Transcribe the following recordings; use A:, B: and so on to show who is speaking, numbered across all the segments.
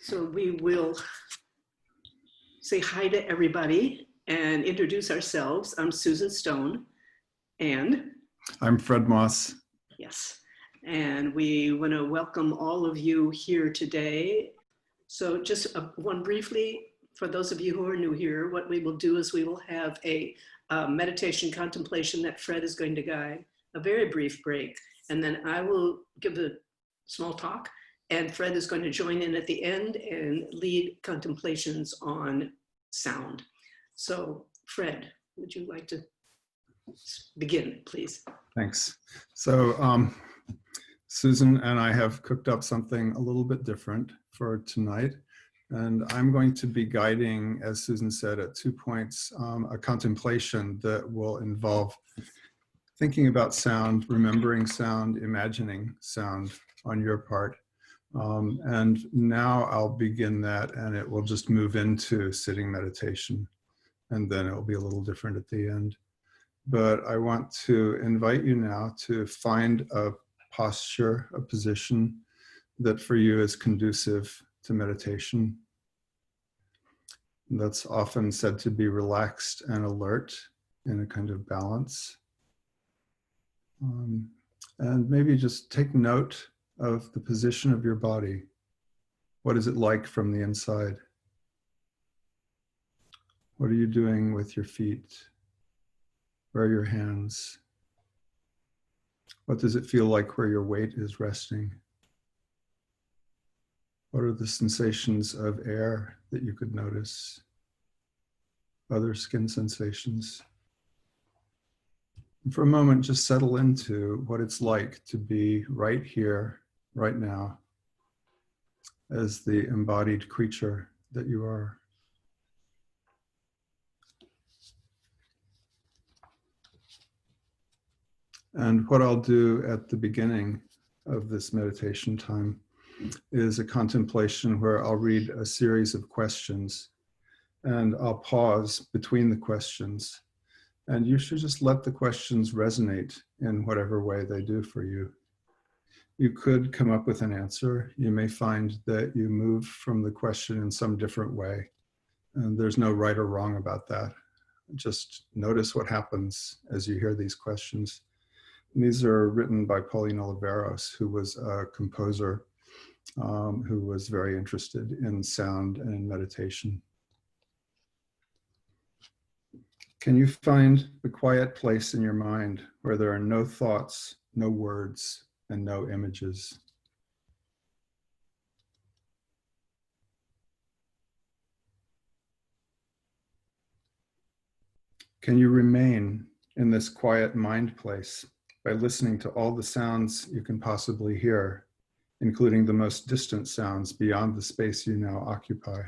A: So we will say hi to everybody and introduce ourselves. I'm Susan Stone, and
B: I'm Fred Moss.
A: Yes, and we want to welcome all of you here today. So just one briefly, for those of you who are new here, what we will do is we will have a meditation contemplation that Fred is going to guide, a very brief break, and then I will give a small talk, and Fred is going to join in at the end and lead contemplations on sound. So Fred, would you like to begin, please?
B: Thanks. So Susan and I have cooked up something a little bit different for tonight. And I'm going to be guiding, as Susan said, at 2 points, a contemplation that will involve thinking about sound, remembering sound, imagining sound on your part. And now I'll begin that, and it will just move into sitting meditation. And then it will be a little different at the end. But I want to invite you now to find a posture, a position that for you is conducive to meditation. That's often said to be relaxed and alert in a kind of balance. And maybe just take note of the position of your body. What is it like from the inside? What are you doing with your feet? Where are your hands? What does it feel like where your weight is resting? What are the sensations of air that you could notice? Other skin sensations? And for a moment, just settle into what it's like to be right here, right now, as the embodied creature that you are. And what I'll do at the beginning of this meditation time is a contemplation where I'll read a series of questions and I'll pause between the questions. And you should just let the questions resonate in whatever way they do for you. You could come up with an answer. You may find that you move from the question in some different way. And there's no right or wrong about that. Just notice what happens as you hear these questions. And these are written by Pauline Oliveros, who was a composer who was very interested in sound and in meditation. Can you find the quiet place in your mind where there are no thoughts, no words, and no images? Can you remain in this quiet mind place by listening to all the sounds you can possibly hear, including the most distant sounds beyond the space you now occupy?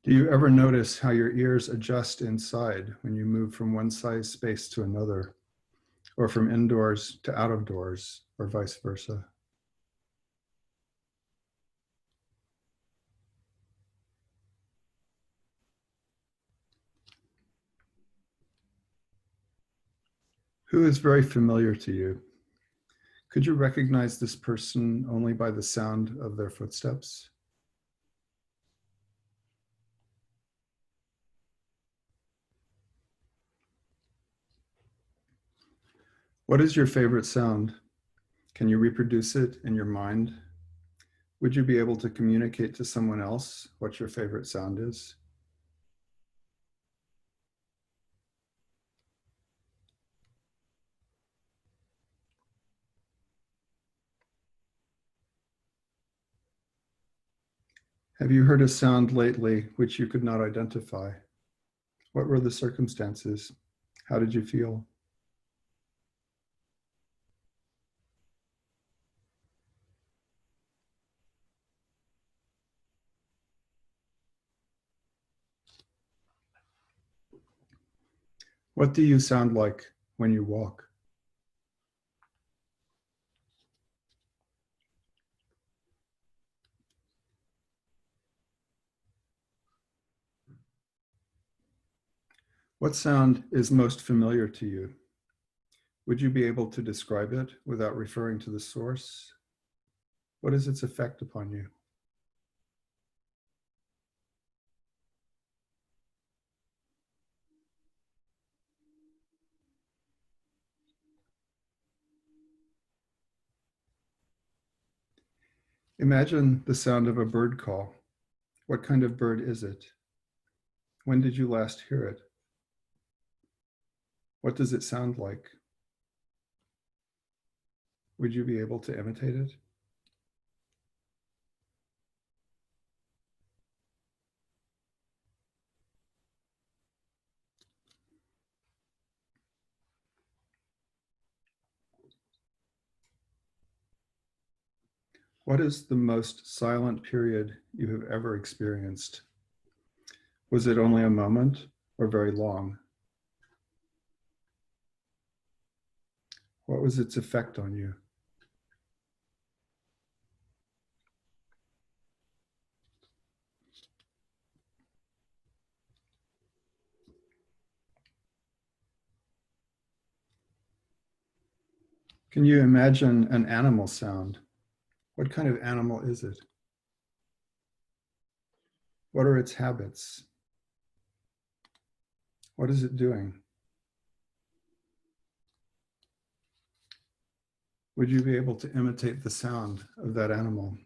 B: Do you ever notice how your ears adjust inside when you move from one size space to another, or from indoors to out of doors, or vice versa? Who is very familiar to you? Could you recognize this person only by the sound of their footsteps? What is your favorite sound? Can you reproduce it in your mind? Would you be able to communicate to someone else what your favorite sound is? Have you heard a sound lately which you could not identify? What were the circumstances? How did you feel? What do you sound like when you walk? What sound is most familiar to you? Would you be able to describe it without referring to the source? What is its effect upon you? Imagine the sound of a bird call. What kind of bird is it? When did you last hear it? What does it sound like? Would you be able to imitate it? What is the most silent period you have ever experienced? Was it only a moment or very long? What was its effect on you? Can you imagine an animal sound? What kind of animal is it? What are its habits? What is it doing? Would you be able to imitate the sound of that animal?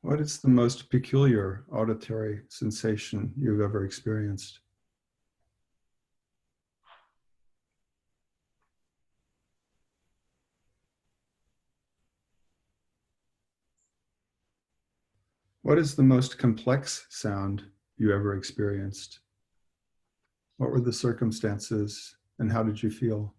B: What is the most peculiar auditory sensation you've ever experienced? What is the most complex sound you ever experienced? What were the circumstances and how did you feel?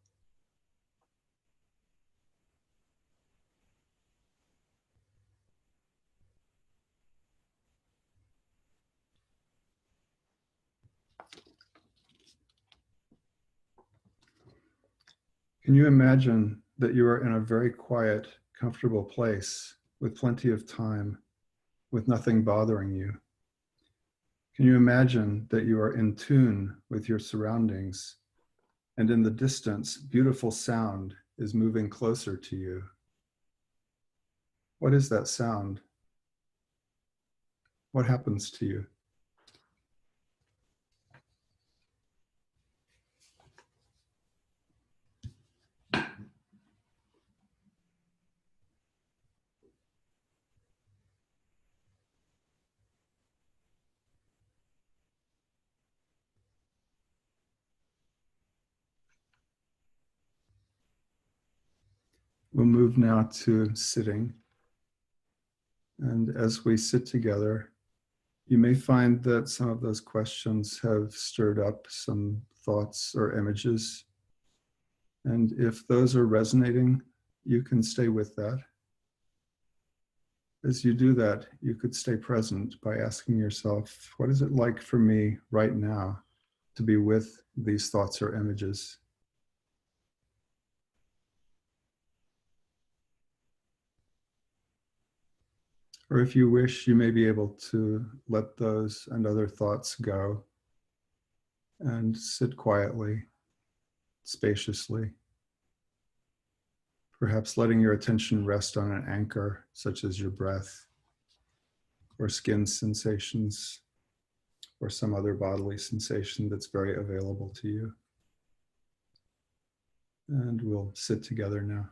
B: Can you imagine that you are in a very quiet, comfortable place with plenty of time, with nothing bothering you? Can you imagine that you are in tune with your surroundings and in the distance, beautiful sound is moving closer to you? What is that sound? What happens to you? We'll move now to sitting. And as we sit together, you may find that some of those questions have stirred up some thoughts or images. And if those are resonating, you can stay with that. As you do that, you could stay present by asking yourself, what is it like for me right now to be with these thoughts or images? Or if you wish, you may be able to let those and other thoughts go and sit quietly, spaciously, perhaps letting your attention rest on an anchor, such as your breath, or skin sensations, or some other bodily sensation that's very available to you. And we'll sit together now.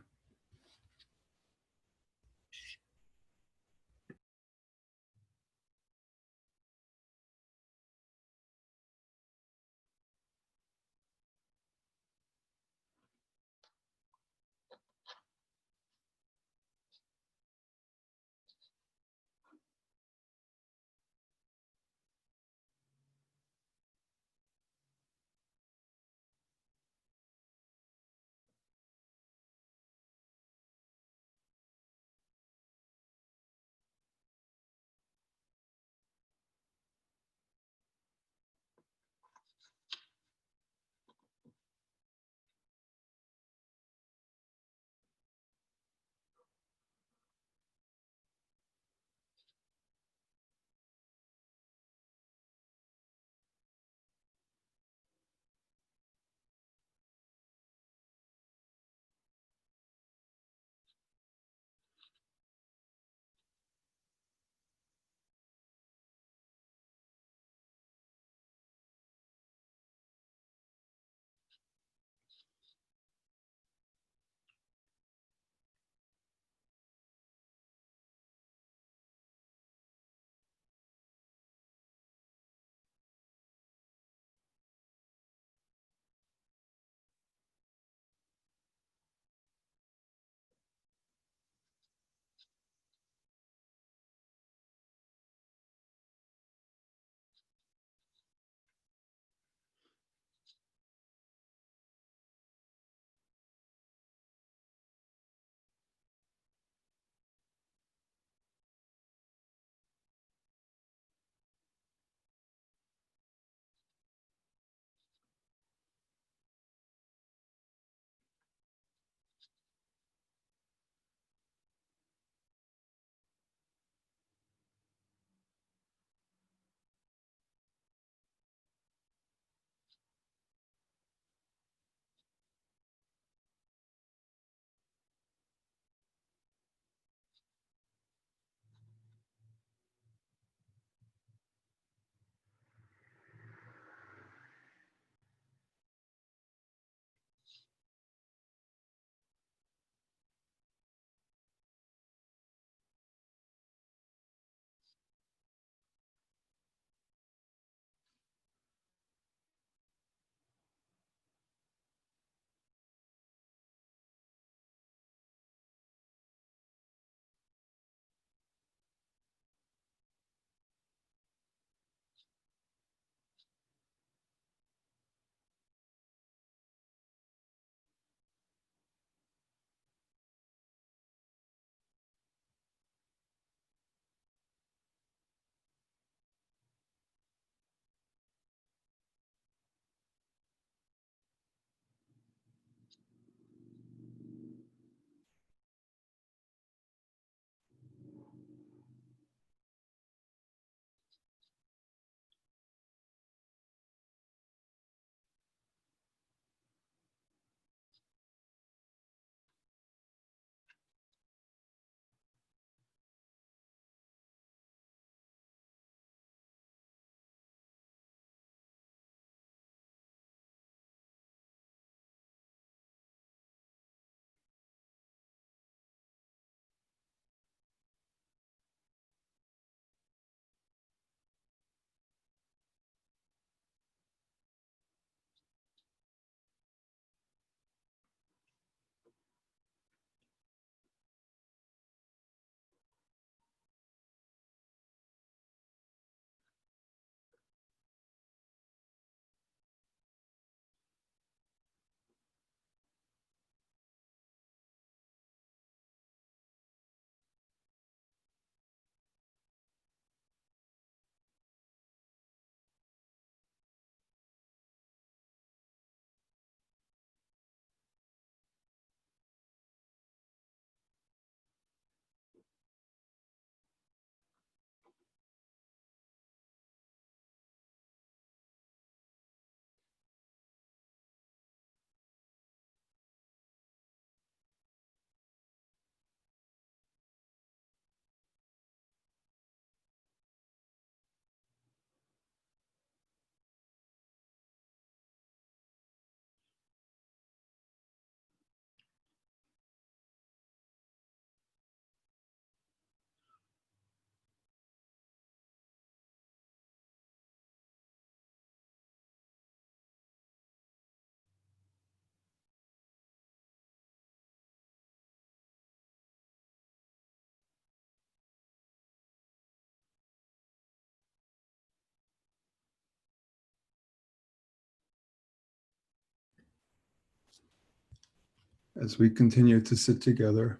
B: As we continue to sit together,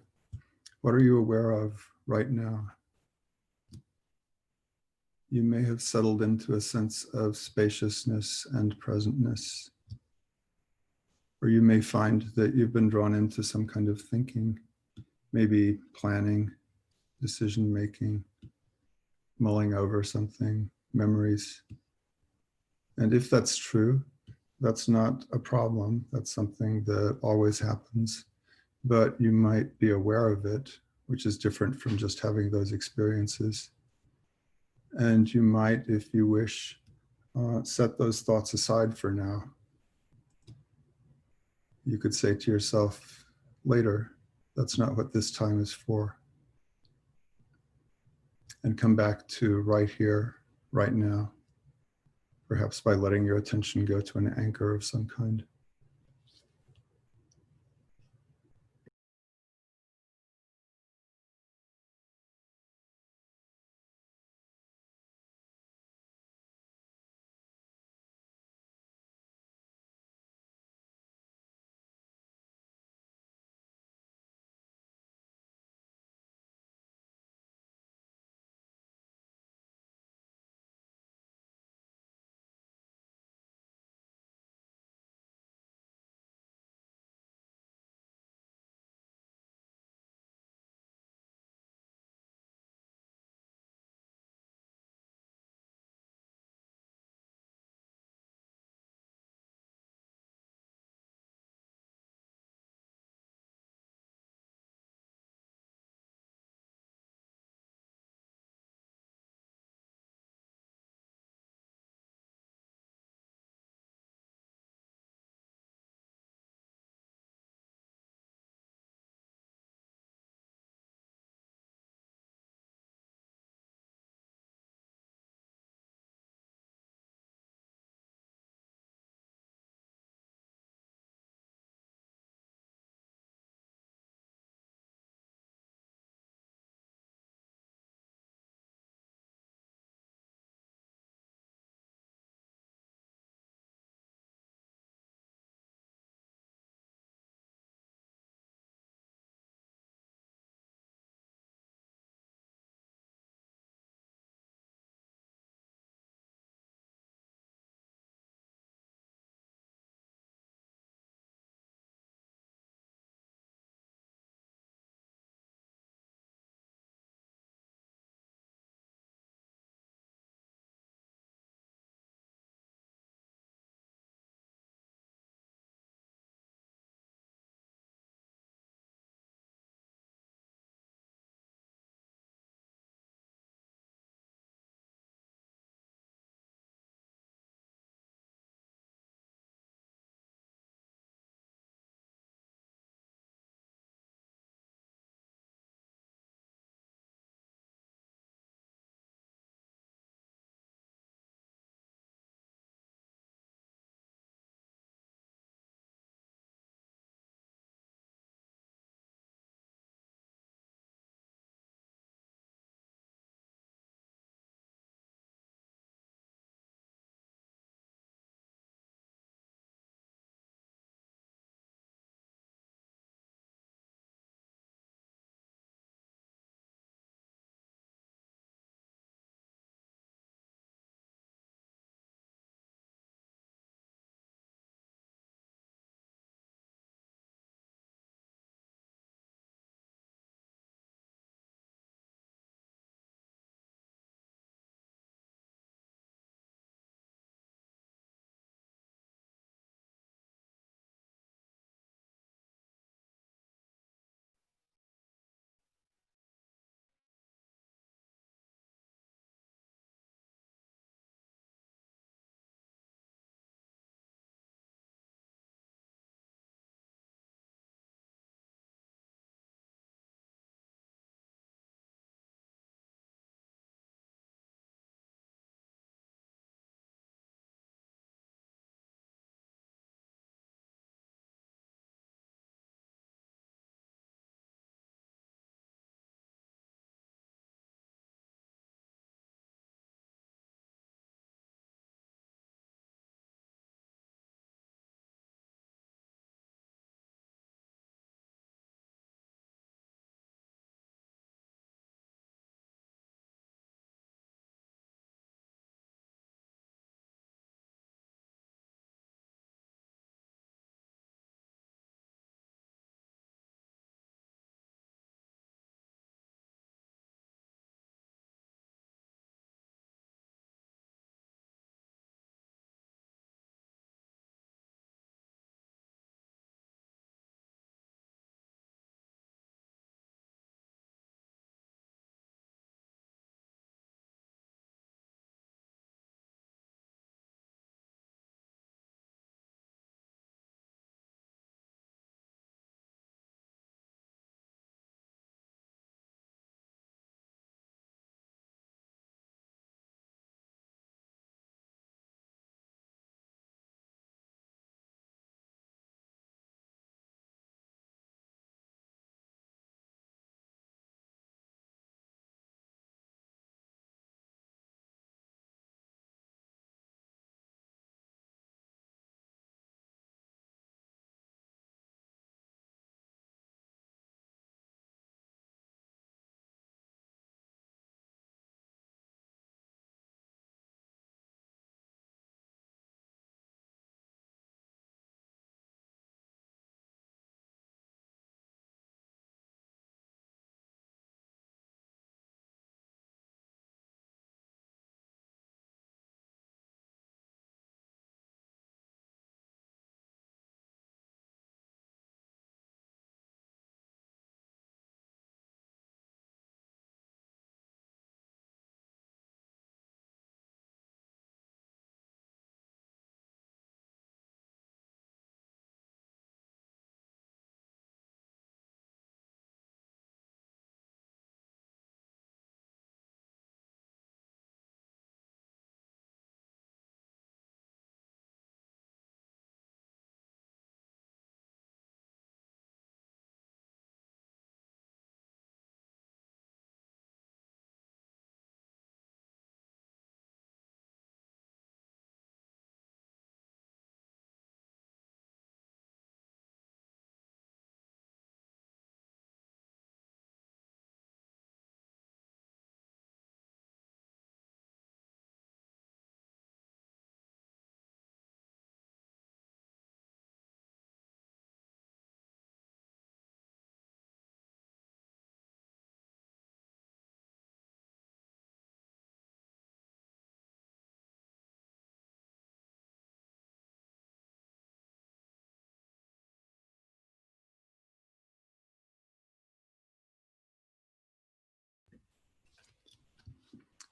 B: what are you aware of right now? You may have settled into a sense of spaciousness and presentness, or you may find that you've been drawn into some kind of thinking, maybe planning, decision making, mulling over something, memories. And if that's true, that's not a problem. That's something that always happens, but you might be aware of it, which is different from just having those experiences. And you might, if you wish, set those thoughts aside for now. You could say to yourself later, that's not what this time is for. And come back to right here, right now, perhaps by letting your attention go to an anchor of some kind.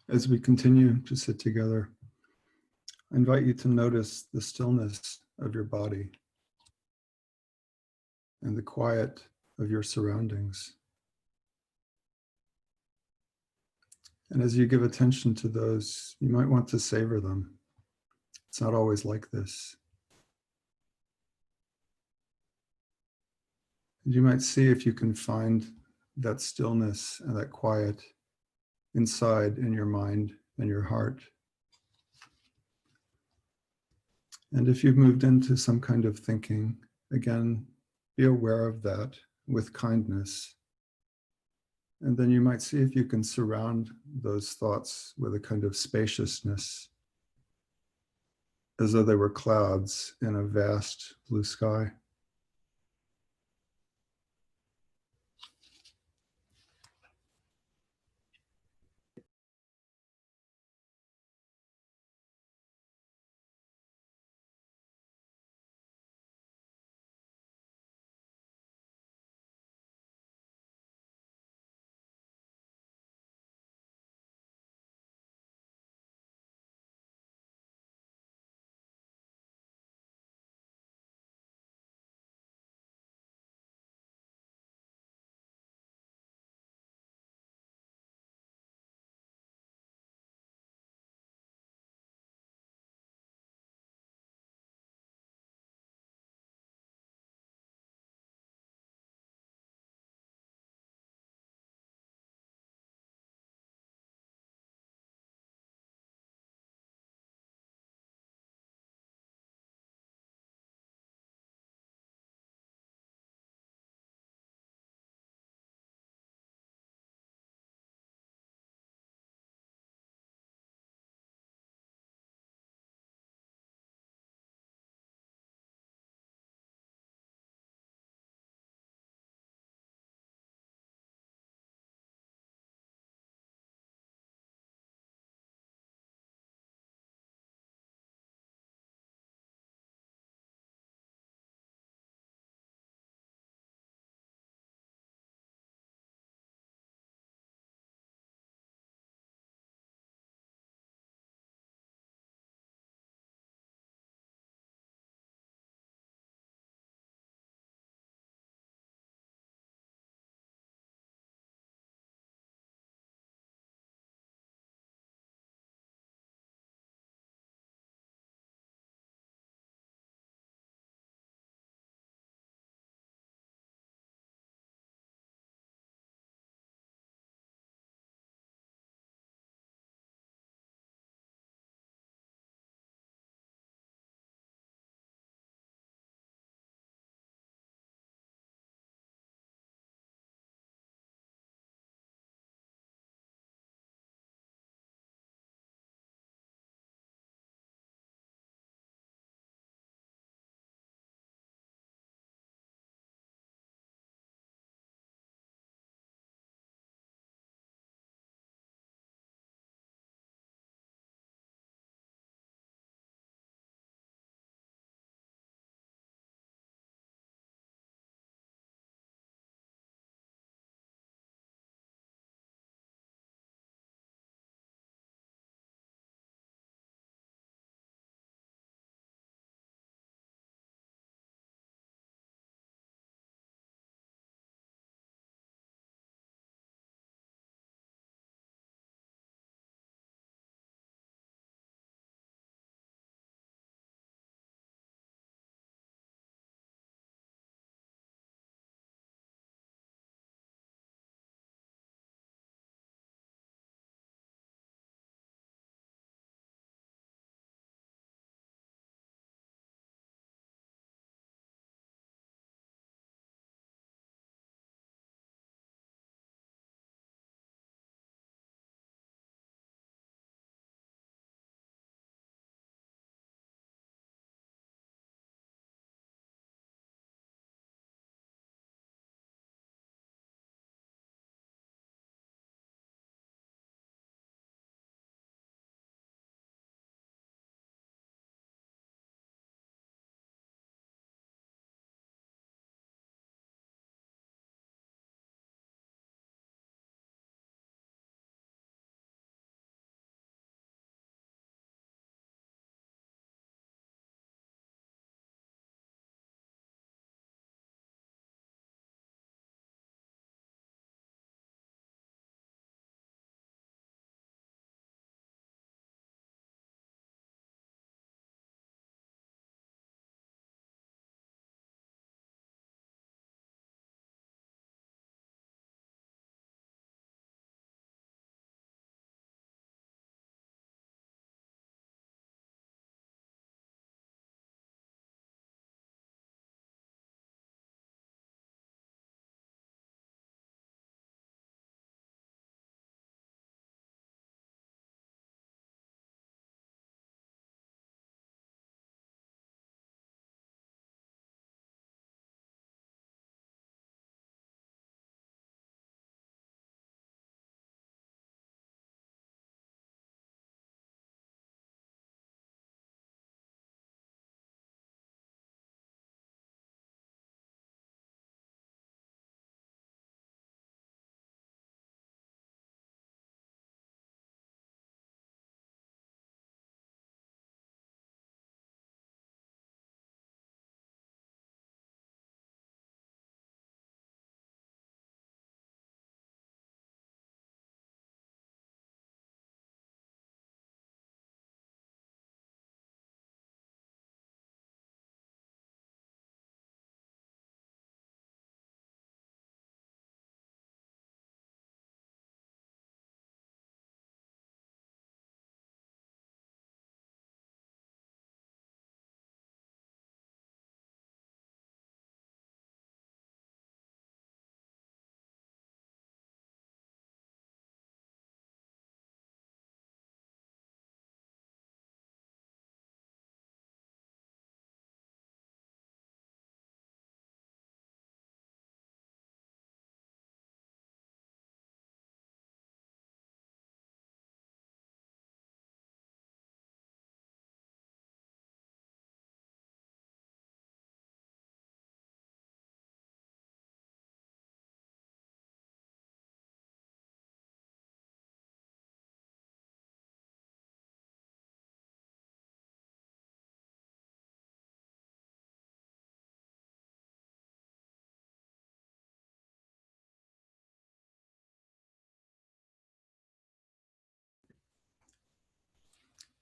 B: As we continue to sit together, I invite you to notice the stillness of your body and the quiet of your surroundings. And as you give attention to those, you might want to savor them. It's not always like this. You might see if you can find that stillness and that quiet inside in your mind and your heart. And if you've moved into some kind of thinking, again, be aware of that with kindness. And then you might see if you can surround those thoughts with a kind of spaciousness, as though they were clouds in a vast blue sky.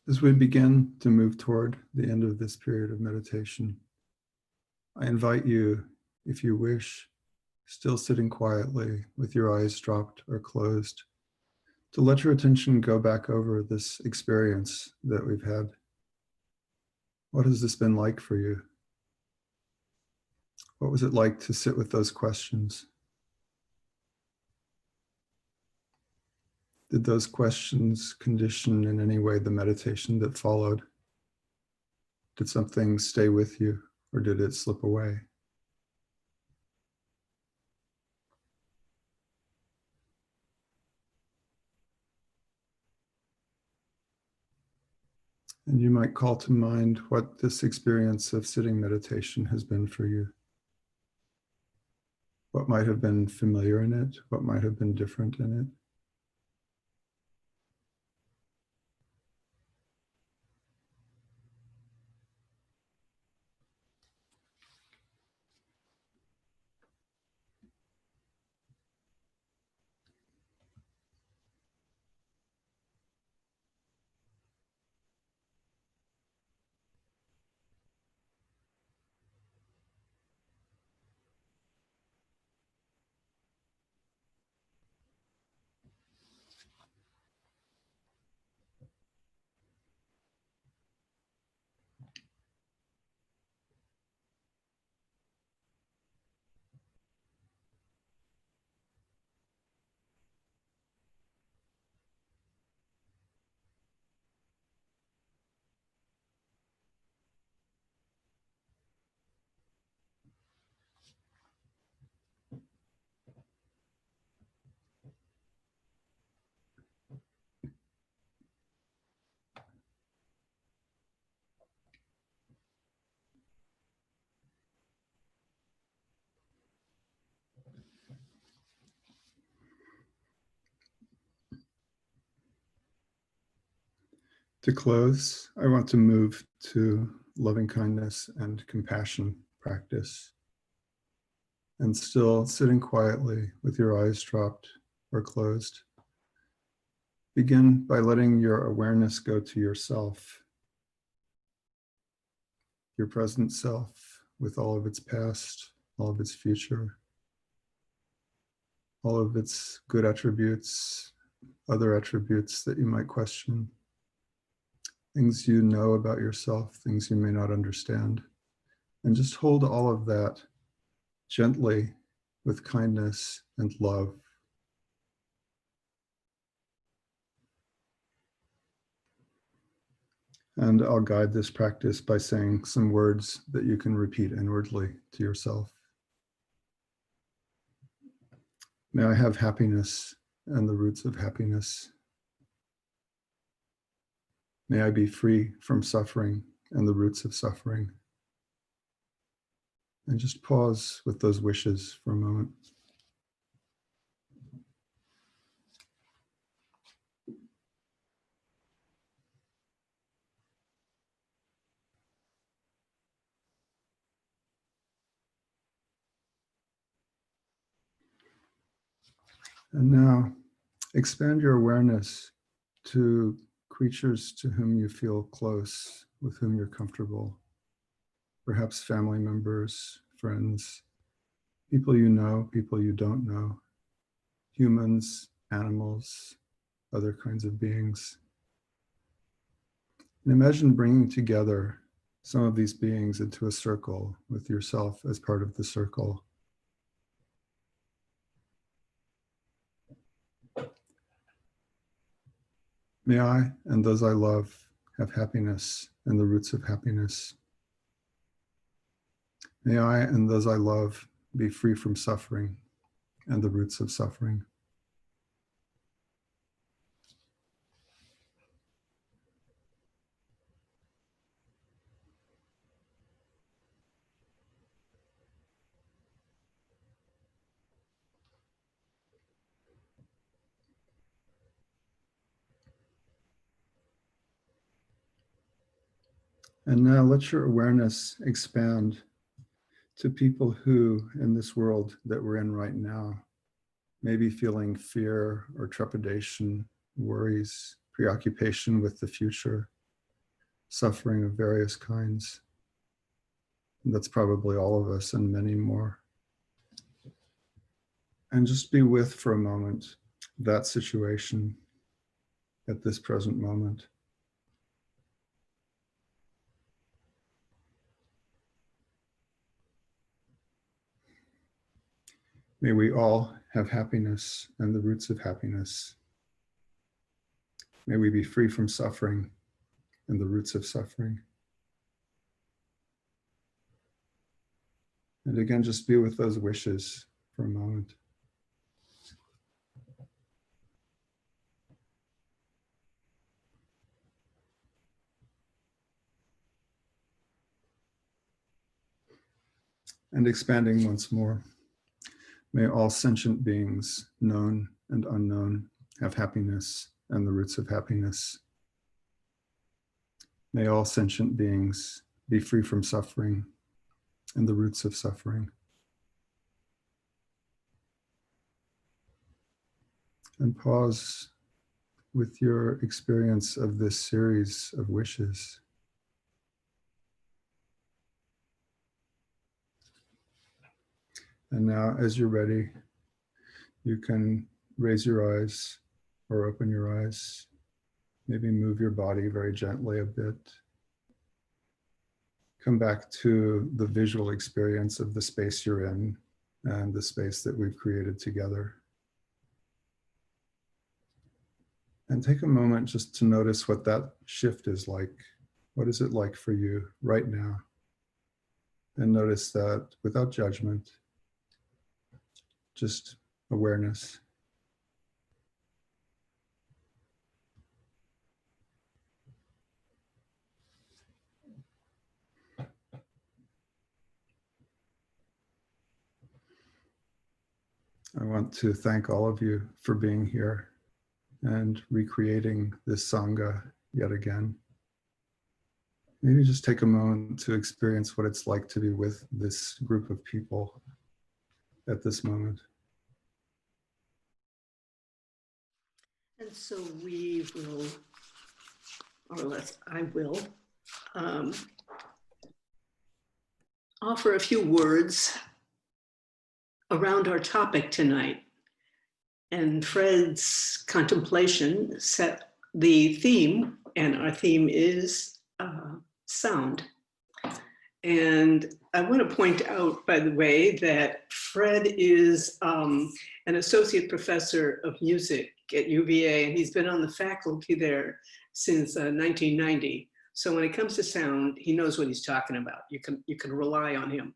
B: As we begin to move toward the end of this period of meditation, I invite you, if you wish, still sitting quietly with your eyes dropped or closed, to let your attention go back over this experience that we've had. What has this been like for you? What was it like to sit with those questions? Did those questions condition in any way the meditation that followed? Did something stay with you, or did it slip away? And you might call to mind what this experience of sitting meditation has been for you. What might have been familiar in it? What might have been different in it? To close, I want to move to loving kindness and compassion practice. And still sitting quietly with your eyes dropped or closed, begin by letting your awareness go to yourself, your present self with all of its past, all of its future, all of its good attributes, other attributes that you might question, things you know about yourself, things you may not understand. And just hold all of that gently with kindness and love. And I'll guide this practice by saying some words that you can repeat inwardly to yourself. May I have happiness and the roots of happiness. May I be free from suffering and the roots of suffering. And just pause with those wishes for a moment. And now expand your awareness to creatures to whom you feel close, with whom you're comfortable. Perhaps family members, friends, people you know, people you don't know, humans, animals, other kinds of beings. And imagine bringing together some of these beings into a circle with yourself as part of the circle. May I and those I love have happiness and the roots of happiness. May I and those I love be free from suffering and the roots of suffering. And now let your awareness expand to people who, in this world that we're in right now, may be feeling fear or trepidation, worries, preoccupation with the future. suffering of various kinds. And that's probably all of us and many more. And just be with for a moment that situation at this present moment. May we all have happiness and the roots of happiness. May we be free from suffering and the roots of suffering. And again, just be with those wishes for a moment. And expanding once more, may all sentient beings, known and unknown, have happiness and the roots of happiness. May all sentient beings be free from suffering and the roots of suffering. And pause with your experience of this series of wishes. And now, as you're ready, you can raise your eyes or open your eyes. Maybe move your body very gently a bit. Come back to the visual experience of the space you're in and the space that we've created together. And take a moment just to notice what that shift is like. What is it like for you right now? And notice that without judgment, just awareness. I want to thank all of you for being here and recreating this Sangha yet again. Maybe just take a moment to experience what it's like to be with this group of people at this moment.
A: And so we will, or less, I will, offer a few words around our topic tonight. And Fred's contemplation set the theme, and our theme is sound. And I want to point out, by the way, that Fred is an associate professor of music at UVA, and he's been on the faculty there since 1990. So when it comes to sound, he knows what he's talking about. You can rely on him.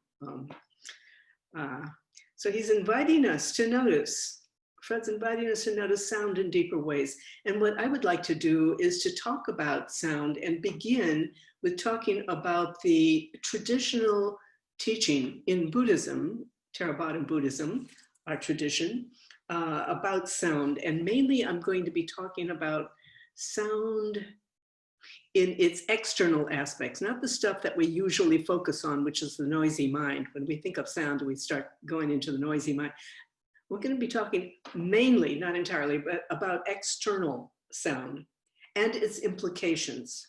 A: So he's inviting us to notice. Fred's inviting us to notice sound in deeper ways. And what I would like to do is to talk about sound and begin with talking about the traditional teaching in Buddhism, Theravada Buddhism, our tradition, about sound. And mainly I'm going to be talking about sound in its external aspects, not the stuff that we usually focus on, which is the noisy mind. When we think of sound, we start going into the noisy mind. We're going to be talking mainly, not entirely, but about external sound and its implications.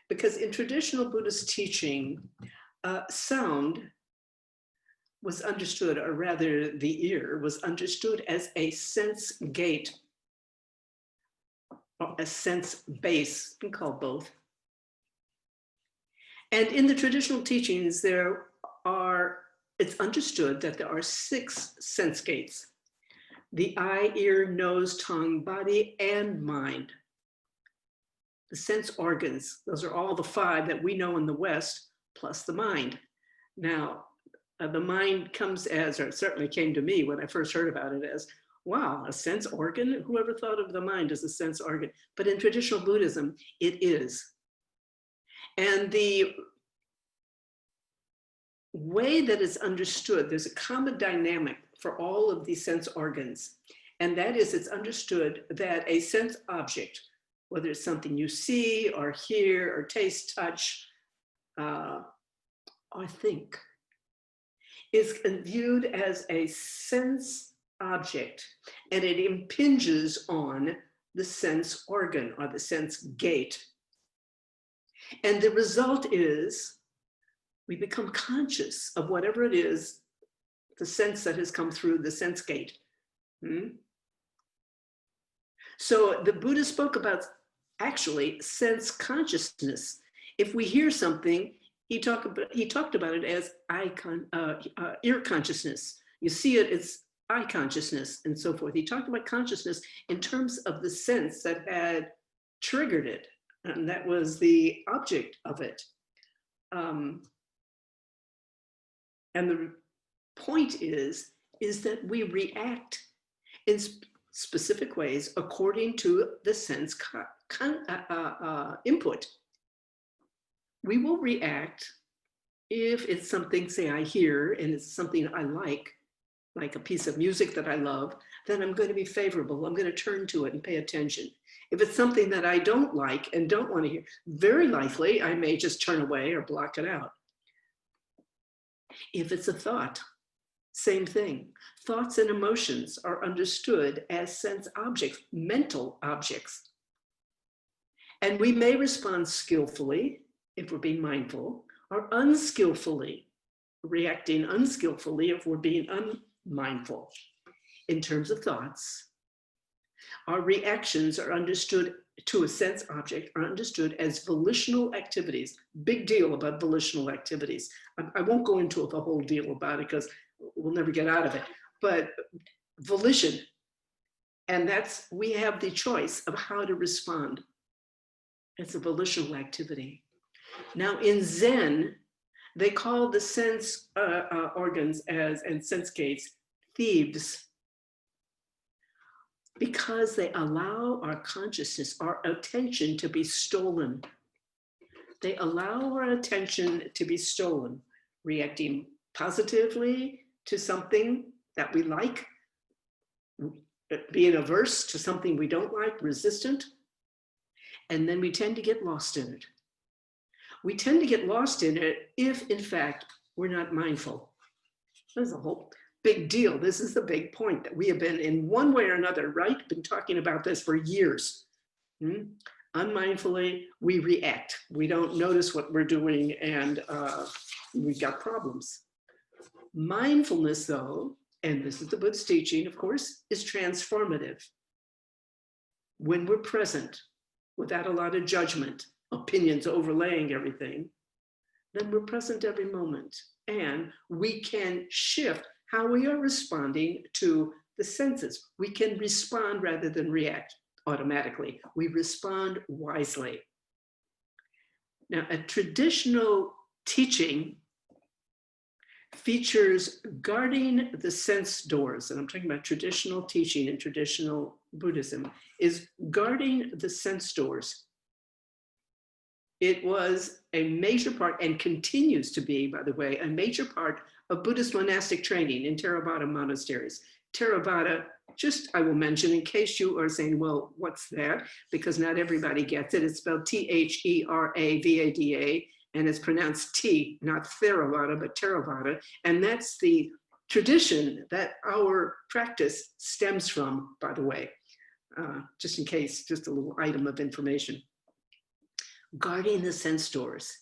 A: Because in traditional Buddhist teaching, sound was understood, or rather the ear was understood as a sense gate, or a sense base, you can call both. And in the traditional teachings, it's understood that there are 6 sense gates: the eye, ear, nose, tongue, body, and mind. The sense organs, those are all the 5 that we know in the West, plus the mind. Now, the mind comes as, or it certainly came to me when I first heard about it as, wow, a sense organ? Whoever thought of the mind as a sense organ? But in traditional Buddhism, it is. And the way that it's understood, there's a common dynamic for all of these sense organs. And that is, it's understood that a sense object, whether it's something you see or hear or taste, touch, or think, is viewed as a sense object, and it impinges on the sense organ or the sense gate. And the result is we become conscious of whatever it is, the sense that has come through the sense gate. So the Buddha spoke about actually sense consciousness. If we hear something, he talked about it as ear consciousness. You see it, it's eye consciousness and so forth. He talked about consciousness in terms of the sense that had triggered it, and that was the object of it. And the point is that we react in specific ways according to the sense input. We will react if it's something, say, I hear and it's something I like a piece of music that I love, then I'm going to be favorable. I'm going to turn to it and pay attention. If it's something that I don't like and don't want to hear, very likely I may just turn away or block it out. If it's a thought, same thing. Thoughts and emotions are understood as sense objects, mental objects. And we may respond skillfully if we're being mindful, or unskillfully, reacting unskillfully if we're being unmindful. In terms of thoughts, our reactions are understood to a sense object, are understood as volitional activities. Big deal about volitional activities. I won't go into the whole deal about it because we'll never get out of it, but volition. And we have the choice of how to respond. It's a volitional activity. Now in Zen, they call the sense organs and sense gates thieves, because they allow our consciousness, our attention to be stolen. They allow our attention to be stolen, reacting positively to something that we like, being averse to something we don't like, resistant, and then we tend to get lost in it. We tend to get lost in it if, in fact, we're not mindful. There's a whole big deal. This is the big point that we have been, in one way or another, right, been talking about this for years. Unmindfully, we react. We don't notice what we're doing, and we've got problems. Mindfulness, though, and this is the Buddhist teaching, of course, is transformative. When we're present, without a lot of judgment, opinions overlaying everything, then we're present every moment. And we can shift how we are responding to the senses. We can respond rather than react automatically. We respond wisely. Now, a traditional teaching features guarding the sense doors, and I'm talking about traditional teaching in traditional Buddhism, is guarding the sense doors. It was a major part, and continues to be, by the way, a major part of Buddhist monastic training in Theravada monasteries. Theravada, just I will mention in case you are saying, well, what's that? Because not everybody gets it. It's spelled Theravada, and it's pronounced T, not Theravada, but Theravada. And that's the tradition that our practice stems from, by the way, just in case, just a little item of information. Guarding the sense doors.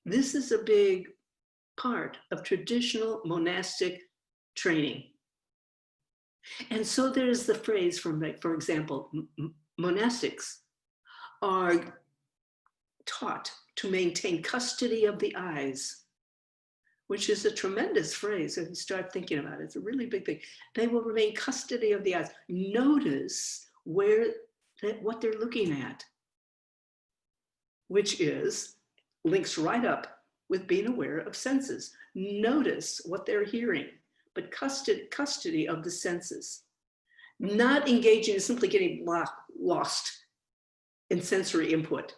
A: This is a big part of traditional monastic training. And so there's the phrase for example, monastics are taught to maintain custody of the eyes, which is a tremendous phrase if you start thinking about it. It's a really big thing. They will remain custody of the eyes. Notice what they're looking at, which links right up with being aware of senses. Notice what they're hearing, but custody of the senses. Not engaging in simply getting lost in sensory input,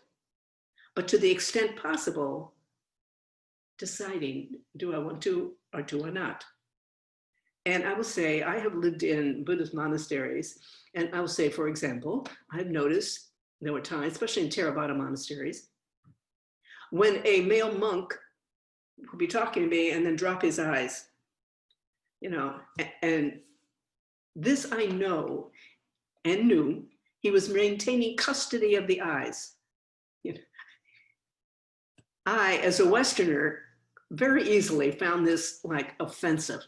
A: but to the extent possible, deciding, do I want to or do I not? And I will say, I have lived in Buddhist monasteries, and I will say, for example, I've noticed there were times, especially in Theravada monasteries, when a male monk would be talking to me and then drop his eyes, and this I know and knew he was maintaining custody of the eyes. I, as a Westerner, very easily found this like offensive,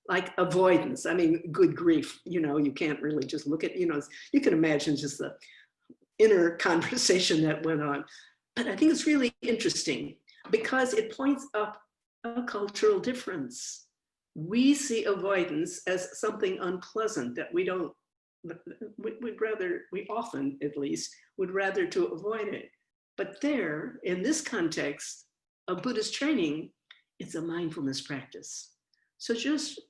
A: like avoidance. I mean, good grief, you know, you can't really just look at, you know, you can imagine just the inner conversation that went on. But I think it's really interesting because it points up a cultural difference. We see avoidance as something unpleasant that we don't, we'd rather, we often at least, would rather to avoid it. But there, in this context of Buddhist training, it's a mindfulness practice. So just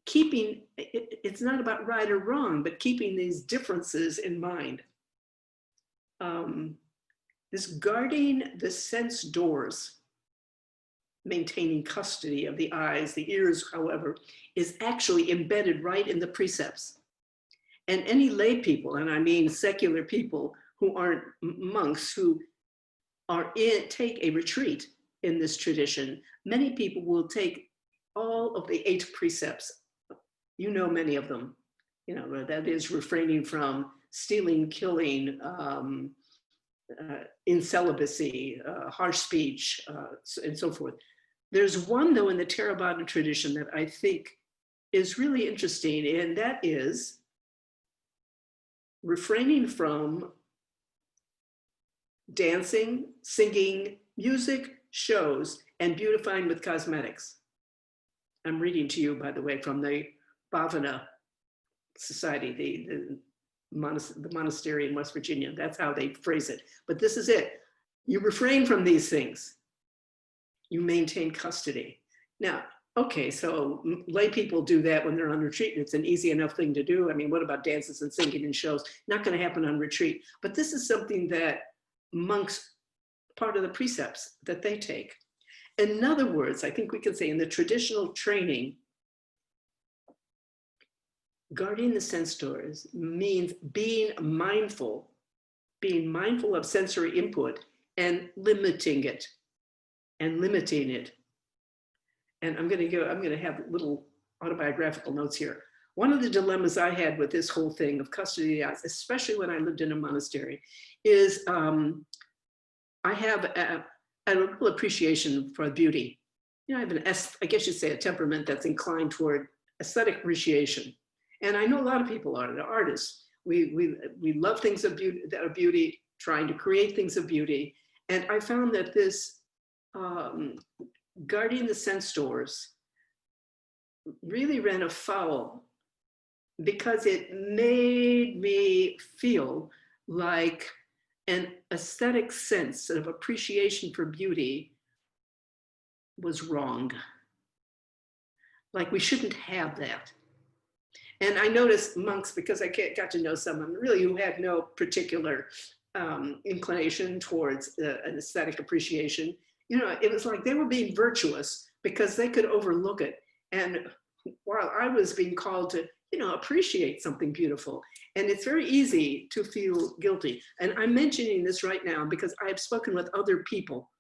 A: keeping, it's not about right or wrong, but keeping these differences in mind. This guarding the sense doors, maintaining custody of the eyes, the ears, however, is actually embedded right in the precepts. And any lay people, and I mean secular people who aren't monks, who are take a retreat in this tradition, many people will take all of the 8 precepts. You know many of them. You know, that is refraining from stealing, killing, incelibacy, harsh speech, and so forth. There's one, though, in the Theravada tradition that I think is really interesting, and that is refraining from dancing, singing, music, shows, and beautifying with cosmetics. I'm reading to you, by the way, from the Bhavana Society, the monastery in West Virginia. That's how they phrase it. But this is it. You refrain from these things. You maintain custody. Now, okay, so lay people do that when they're on retreat. It's an easy enough thing to do. I mean, what about dances and singing and shows? Not going to happen on retreat. But this is something that monks, part of the precepts that they take. In other words, I think we can say in the traditional training, guarding the sense doors means being mindful of sensory input and limiting it. And I'm going to have little autobiographical notes here. One of the dilemmas I had with this whole thing of custody of the eyes, especially when I lived in a monastery, is I have a real appreciation for beauty. You know, I have I guess you'd say a temperament that's inclined toward aesthetic appreciation. And I know a lot of people are artists. We love things of beauty, that are beauty, trying to create things of beauty. And I found that this guarding the sense doors really ran afoul because it made me feel like an aesthetic sense of appreciation for beauty was wrong. Like we shouldn't have that. And I noticed monks, because I got to know someone really who had no particular inclination towards an aesthetic appreciation. You know, it was like they were being virtuous because they could overlook it. And while I was being called to, you know, appreciate something beautiful. And it's very easy to feel guilty. And I'm mentioning this right now because I've spoken with other people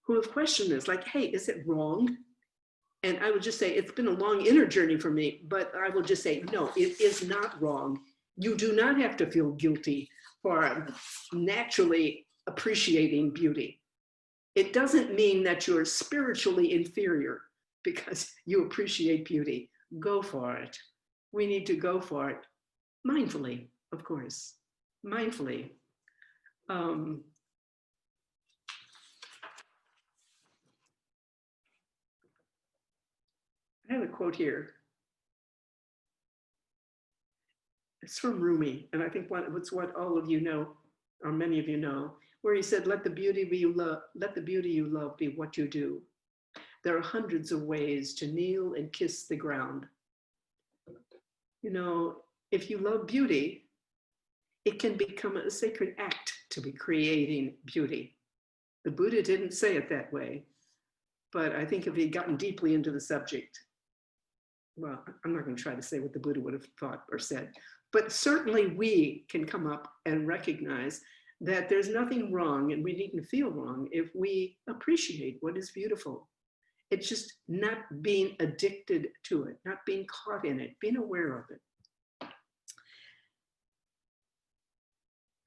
A: who have questioned this, like, hey, is it wrong? And I would just say, it's been a long inner journey for me, but I will just say, no, it is not wrong. You do not have to feel guilty for naturally appreciating beauty. It doesn't mean that you're spiritually inferior because you appreciate beauty. Go for it. We need to go for it mindfully, of course, mindfully. I have a quote here. It's from Rumi, and I think it's what all of you know, or many of you know, where he said, let the beauty you love be what you do. There are hundreds of ways to kneel and kiss the ground. You know, if you love beauty, it can become a sacred act to be creating beauty. The Buddha didn't say it that way, but I think if he'd gotten deeply into the subject, well, I'm not going to try to say what the Buddha would have thought or said, but certainly we can come up and recognize that there's nothing wrong, and we needn't feel wrong if we appreciate what is beautiful. It's just not being addicted to it, not being caught in it, being aware of it.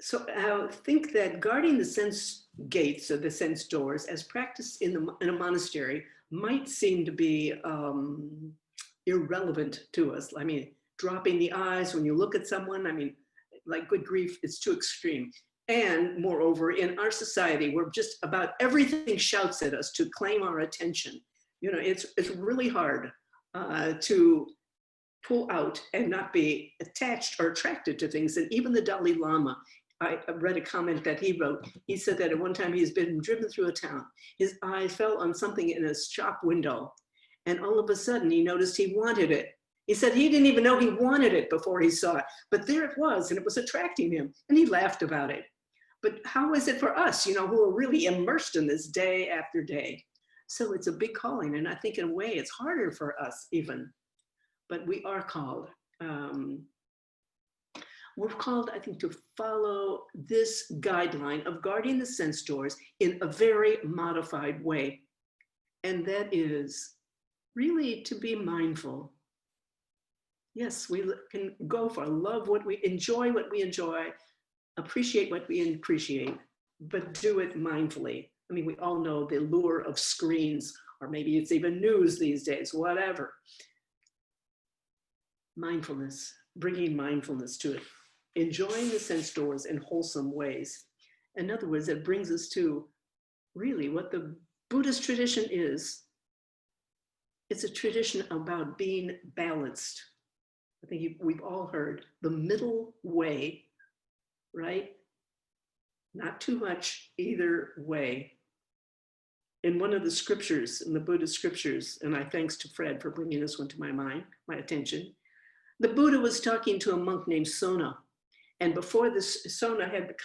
A: So I think that guarding the sense gates or the sense doors as practiced in a monastery might seem to be irrelevant to us. I mean, dropping the eyes when you look at someone, I mean, like good grief, it's too extreme. And moreover, in our society, where just about everything shouts at us to claim our attention, you know, it's really hard to pull out and not be attached or attracted to things. And even the Dalai Lama, I read a comment that he wrote. He said that at one time he's been driven through a town. His eye fell on something in a shop window. And all of a sudden he noticed he wanted it. He said he didn't even know he wanted it before he saw it, but there it was, and it was attracting him, and he laughed about it. But how is it for us, you know, who are really immersed in this day after day? So it's a big calling, and I think in a way it's harder for us even, but we are called. We're called, I think, to follow this guideline of guarding the sense doors in a very modified way. And that is really to be mindful. Yes, we can go for love what we enjoy, appreciate what we appreciate, but do it mindfully. I mean, we all know the lure of screens, or maybe it's even news these days, whatever. Mindfulness, bringing mindfulness to it, enjoying the sense doors in wholesome ways. In other words, it brings us to really what the Buddhist tradition is. It's a tradition about being balanced. I think we've all heard the middle way, right? Not too much either way. In one of the scriptures, in the Buddhist scriptures, and I thanks to Fred for bringing this one to my attention, the Buddha was talking to a monk named Sona. And before this, Sona had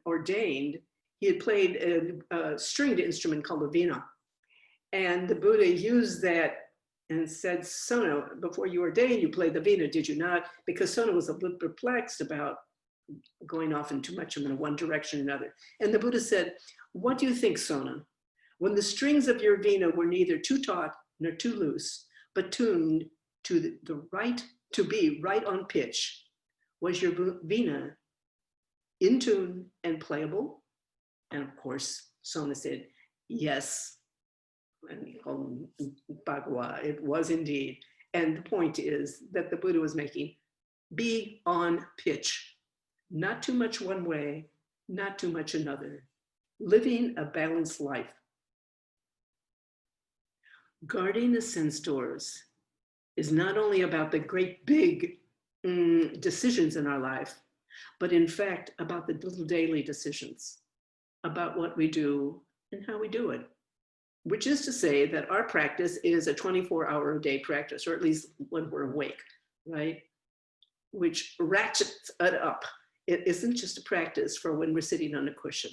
A: ordained, he had played a stringed instrument called a veena. And the Buddha used that and said, Sona, before you ordained, you played the veena, did you not? Because Sona was a little perplexed about going off in too much of one direction or another. And the Buddha said, what do you think, Sona? When the strings of your veena were neither too taut nor too loose, but tuned to to be right on pitch, was your veena in tune and playable? And of course, Sona said, yes. And Bhagavad, it was indeed. And the point is that the Buddha was making, be on pitch, not too much one way, not too much another, living a balanced life. Guarding the sense doors is not only about the great big decisions in our life, but in fact about the little daily decisions, about what we do and how we do it. Which is to say that our practice is a 24-hour-a-day practice, or at least when we're awake, right? Which ratchets it up. It isn't just a practice for when we're sitting on a cushion.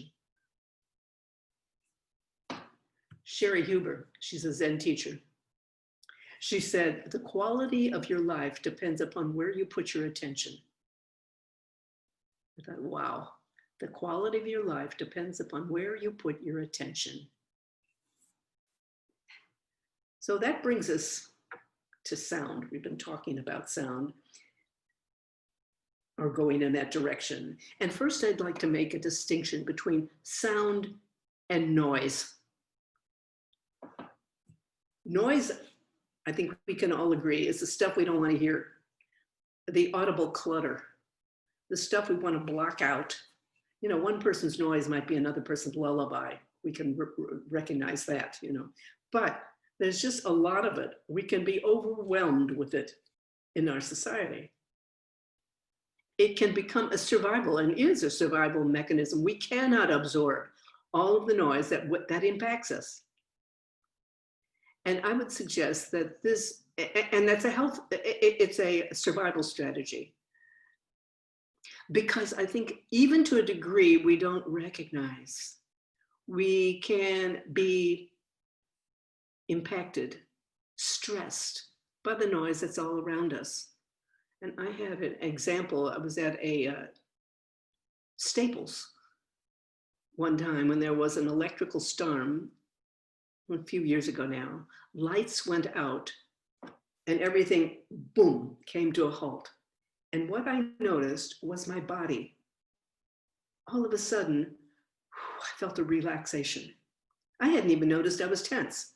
A: Sherry Huber, she's a Zen teacher. She said, the quality of your life depends upon where you put your attention. I thought, wow, the quality of your life depends upon where you put your attention. So that brings us to sound. We've been talking about sound, or going in that direction. And first, I'd like to make a distinction between sound and noise. Noise, I think we can all agree, is the stuff we don't want to hear. The audible clutter, the stuff we want to block out. You know, one person's noise might be another person's lullaby. We can recognize that, you know. But there's just a lot of it. We can be overwhelmed with it in our society. It can become a survival, and is a survival mechanism. We cannot absorb all of the noise that impacts us. And I would suggest that this, and that's it's a survival strategy. Because I think even to a degree we don't recognize, we can be impacted, stressed by the noise that's all around us. And I have an example. I was at a Staples one time when there was an electrical storm a few years ago now. Lights went out and everything, boom, came to a halt. And what I noticed was my body. all of a sudden, I felt a relaxation. I hadn't even noticed I was tense.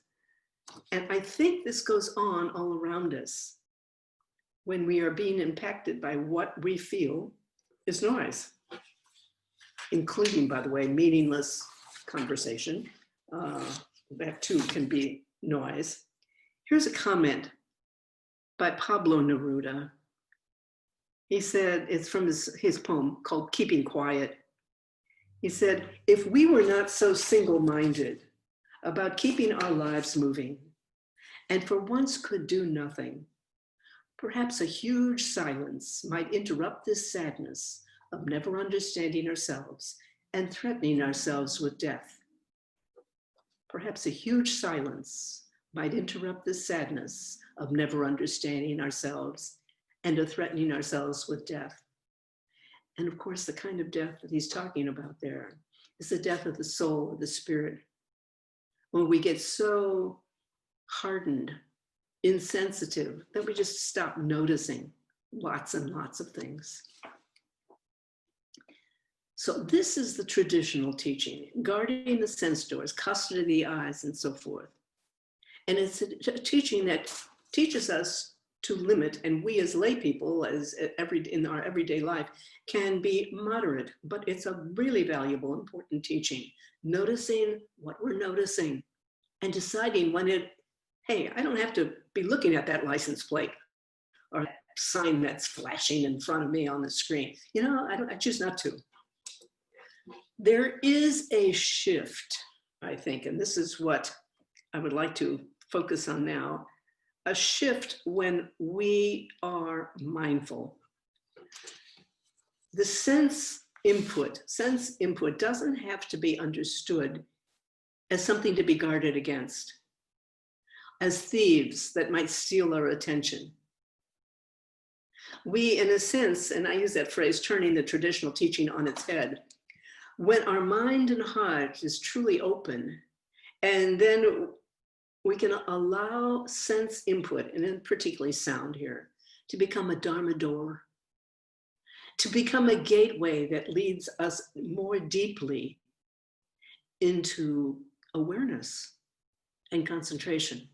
A: And I think this goes on all around us when we are being impacted by what we feel is noise, including, by the way, meaningless conversation. That too can be noise. Here's a comment by Pablo Neruda. He said, it's from his poem called Keeping Quiet. He said, if we were not so single-minded about keeping our lives moving, and for once could do nothing, perhaps a huge silence might interrupt this sadness of never understanding ourselves and threatening ourselves with death. Perhaps a huge silence might interrupt this sadness of never understanding ourselves and of threatening ourselves with death. And of course, the kind of death that he's talking about there is the death of the soul, of the spirit, when we get so hardened, insensitive, that we just stop noticing lots and lots of things. So this is the traditional teaching, guarding the sense doors, custody of the eyes, and so forth. And it's a teaching that teaches us to limit, and we as lay people, in our everyday life, can be moderate, but it's a really valuable, important teaching. Noticing what we're noticing and deciding when hey, I don't have to be looking at that license plate or that sign that's flashing in front of me on the screen. I choose not to. There is a shift, I think, and this is what I would like to focus on now, a shift when we are mindful. The sense input doesn't have to be understood as something to be guarded against, as thieves that might steal our attention. We, in a sense, and I use that phrase, turning the traditional teaching on its head, when our mind and heart is truly open, and then we can allow sense input, and then particularly sound here, to become a Dharma door, to become a gateway that leads us more deeply into awareness and concentration.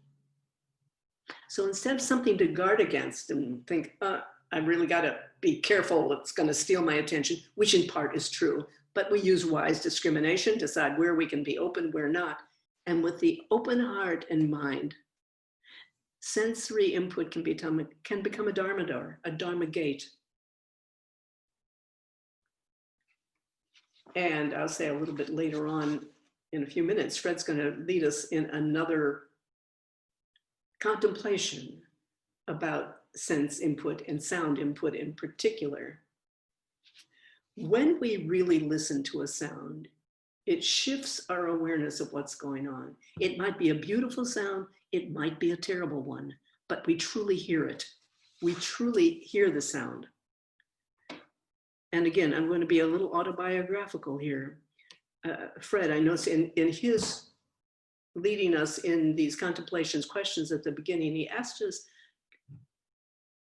A: So instead of something to guard against and think, I really got to be careful, it's going to steal my attention, which in part is true, but we use wise discrimination, decide where we can be open, where not. And with the open heart and mind, sensory input can become a Dharma door, a Dharma gate. And I'll say a little bit later on in a few minutes, Fred's going to lead us in another contemplation about sense input and sound input in particular. When we really listen to a sound, it shifts our awareness of what's going on. It might be a beautiful sound, it might be a terrible one, but we truly hear it. We truly hear the sound. And again, I'm going to be a little autobiographical here. Fred, I noticed in his leading us in these contemplations questions at the beginning, he asked us,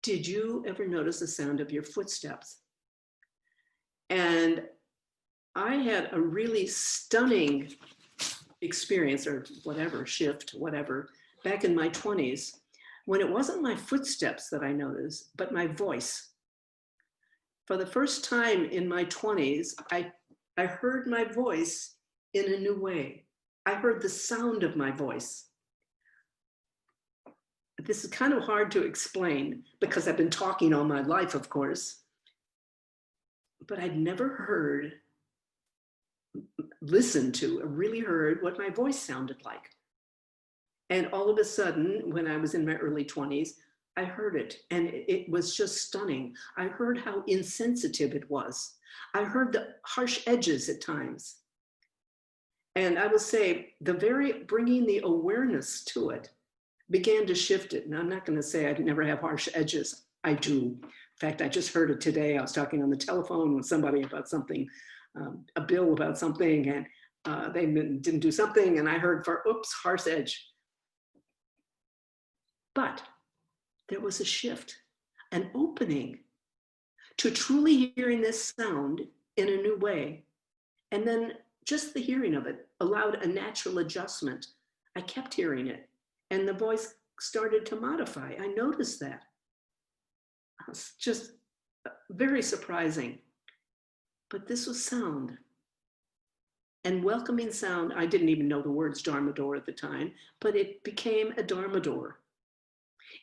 A: did you ever notice the sound of your footsteps? And I had a really stunning experience, or whatever, shift, whatever, back in my 20s, when it wasn't my footsteps that I noticed, but my voice. For the first time in my 20s, I heard my voice in a new way. I heard the sound of my voice. This is kind of hard to explain because I've been talking all my life, of course, but I'd never listened to, or really heard what my voice sounded like. And all of a sudden, when I was in my early 20s, I heard it, and it was just stunning. I heard how insensitive it was. I heard the harsh edges at times. And I will say, bringing the awareness to it began to shift it. And I'm not going to say I never have harsh edges. I do. In fact, I just heard it today. I was talking on the telephone with somebody about something, a bill about something, and they didn't do something, and I heard harsh edge. But there was a shift, an opening to truly hearing this sound in a new way. And then just the hearing of it allowed a natural adjustment. I kept hearing it, and the voice started to modify. I noticed that. It's just very surprising. But this was sound. And welcoming sound, I didn't even know the words Dharma door at the time, but it became a Dharma door.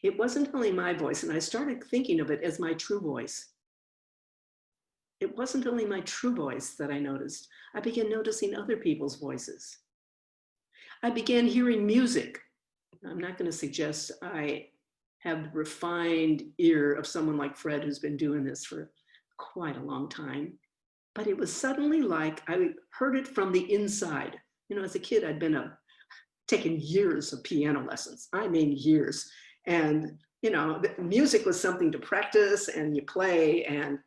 A: It wasn't only my voice, and I started thinking of it as my true voice. It wasn't only my true voice that I noticed. I began noticing other people's voices. I began hearing music. I'm not going to suggest I have the refined ear of someone like Fred, who's been doing this for quite a long time. But it was suddenly like I heard it from the inside. You know, as a kid, I'd been taken years of piano lessons. I mean, years. And, you know, music was something to practice and you play. And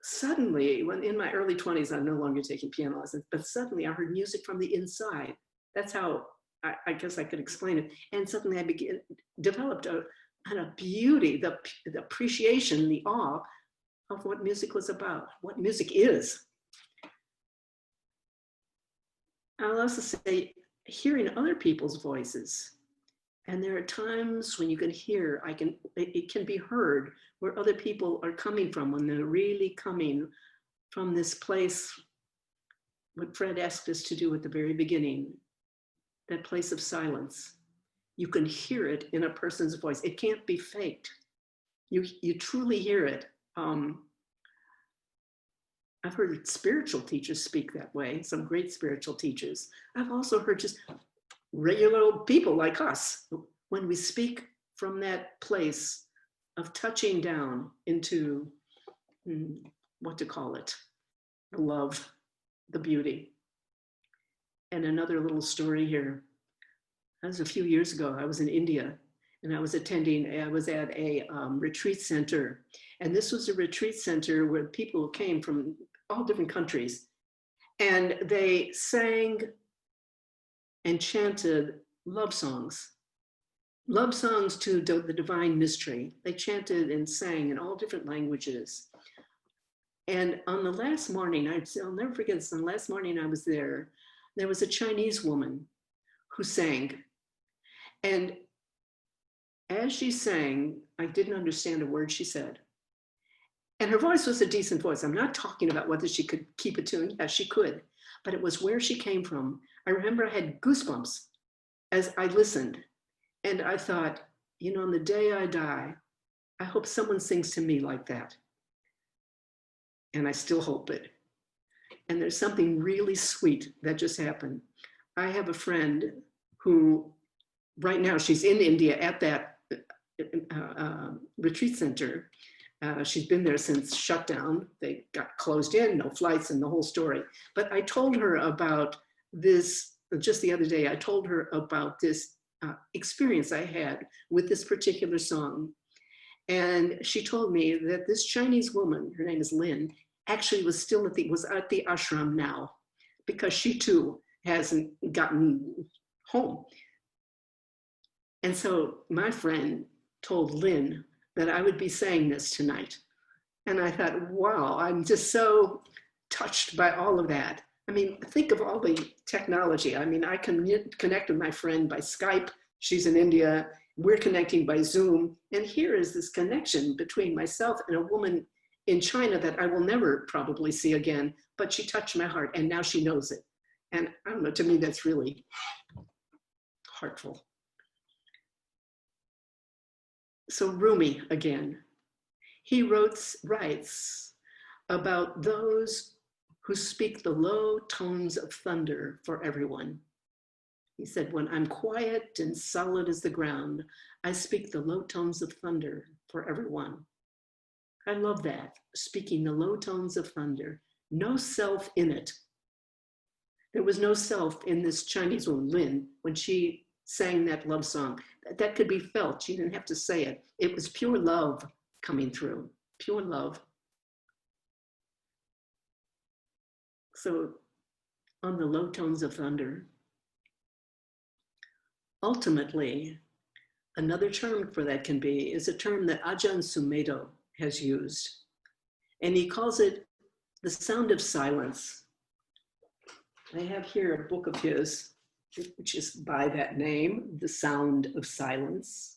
A: suddenly, when in my early 20s, I'm no longer taking piano lessons, but suddenly I heard music from the inside. That's how I guess I could explain it. And suddenly I developed a kind of beauty, the appreciation, the awe of what music was about, what music is. I'll also say hearing other people's voices. And there are times when you can hear, it can be heard where other people are coming from, when they're really coming from this place, what Fred asked us to do at the very beginning, that place of silence. You can hear it in a person's voice. It can't be faked. You truly hear it. I've heard spiritual teachers speak that way, some great spiritual teachers. I've also heard just regular people like us, when we speak from that place of touching down into what to call it, the love, the beauty. And another little story here. That was a few years ago. I was in India and I was at a retreat center. And this was a retreat center where people came from all different countries. And they sang and chanted love songs to the divine mystery. They chanted and sang in all different languages. And on the last morning, I'll never forget this, on the last morning I was there was a Chinese woman who sang. And as she sang, I didn't understand a word she said. And her voice was a decent voice. I'm not talking about whether she could keep a tune. Yes, she could. But it was where she came from. I remember I had goosebumps as I listened. And I thought, you know, on the day I die, I hope someone sings to me like that. And I still hope it. And there's something really sweet that just happened. I have a friend who, right now, she's in India at that retreat center. She's been there since shutdown. They got closed in, no flights, and the whole story. But I told her about this just the other day. I told her about this experience I had with this particular song. And she told me that this Chinese woman, her name is Lynn, actually was at the ashram now, because she too hasn't gotten home. And so my friend told Lynn that I would be saying this tonight. And I thought, wow, I'm just so touched by all of that. I mean, think of all the technology. I mean, I can connect with my friend by Skype. She's in India. We're connecting by Zoom. And here is this connection between myself and a woman in China that I will never probably see again, but she touched my heart and now she knows it. And I don't know, to me, that's really heartful. So Rumi again, he writes about those who speak the low tones of thunder for everyone. He said, when I'm quiet and solid as the ground, I speak the low tones of thunder for everyone. I love that, speaking the low tones of thunder, no self in it. There was no self in this Chinese woman, Lin, when she sang that love song. That could be felt. She didn't have to say it. It was pure love coming through, pure love. So on the low tones of thunder, ultimately, another term for that is a term that Ajahn Sumedho has used. And he calls it the sound of silence. I have here a book of his, which is by that name, The Sound of Silence.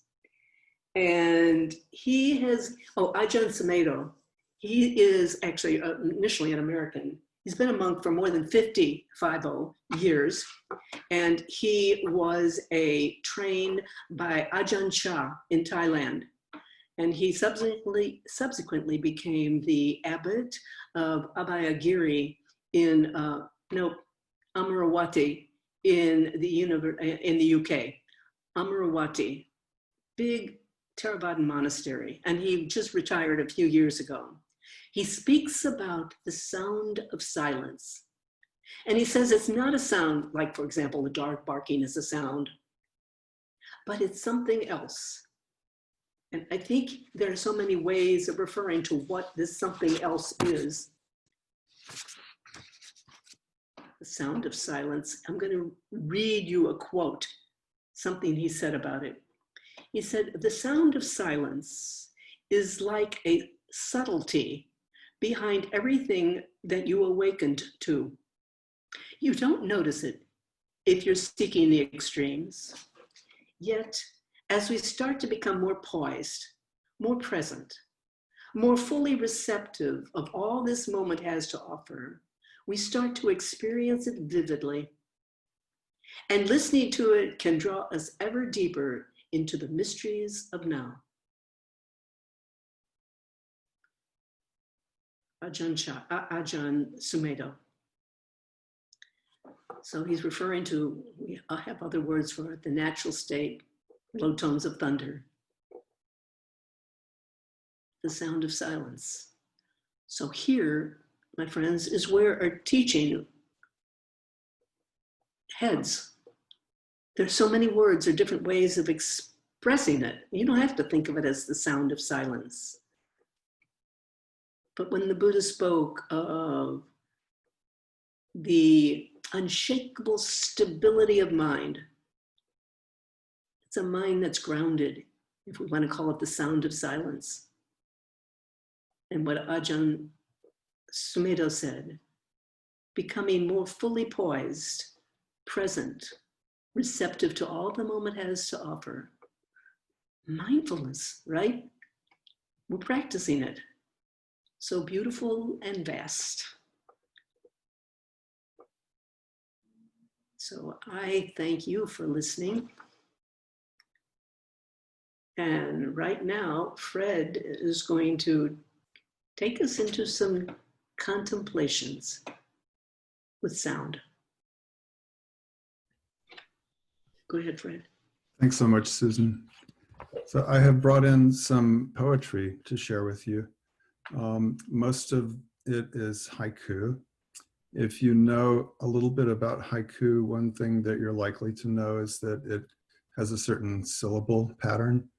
A: And he has, Ajahn Sumedho, he is actually initially an American. He's been a monk for more than 50 years. And he was trained by Ajahn Chah in Thailand. And he subsequently became the abbot of Abhayagiri in Amaravati in the UK. Amaravati, big Theravadan monastery, and he just retired a few years ago. He speaks about the sound of silence. And he says it's not a sound like, for example, a dog barking is a sound, but it's something else. And I think there are so many ways of referring to what this something else is. The sound of silence. I'm going to read you a quote, something he said about it. He said, the sound of silence is like a subtlety behind everything that you awakened to. You don't notice it if you're seeking the extremes. Yet, as we start to become more poised, more present, more fully receptive of all this moment has to offer, we start to experience it vividly. And listening to it can draw us ever deeper into the mysteries of now. Ajahn Sumedho. So he's referring to, I have other words for it, the natural state, low tones of thunder, the sound of silence. So here, my friends, is where our teaching heads. There's so many words or different ways of expressing it. You don't have to think of it as the sound of silence. But when the Buddha spoke of the unshakable stability of mind, it's a mind that's grounded, if we want to call it the sound of silence. And what Ajahn Sumedho said, becoming more fully poised, present, receptive to all the moment has to offer. Mindfulness, right? We're practicing it. So beautiful and vast. So I thank you for listening. And right now, Fred is going to take us into some contemplations with sound. Go ahead, Fred.
B: Thanks so much, Susan. So I have brought in some poetry to share with you. Most of it is haiku. If you know a little bit about haiku, one thing that you're likely to know is that it has a certain syllable pattern.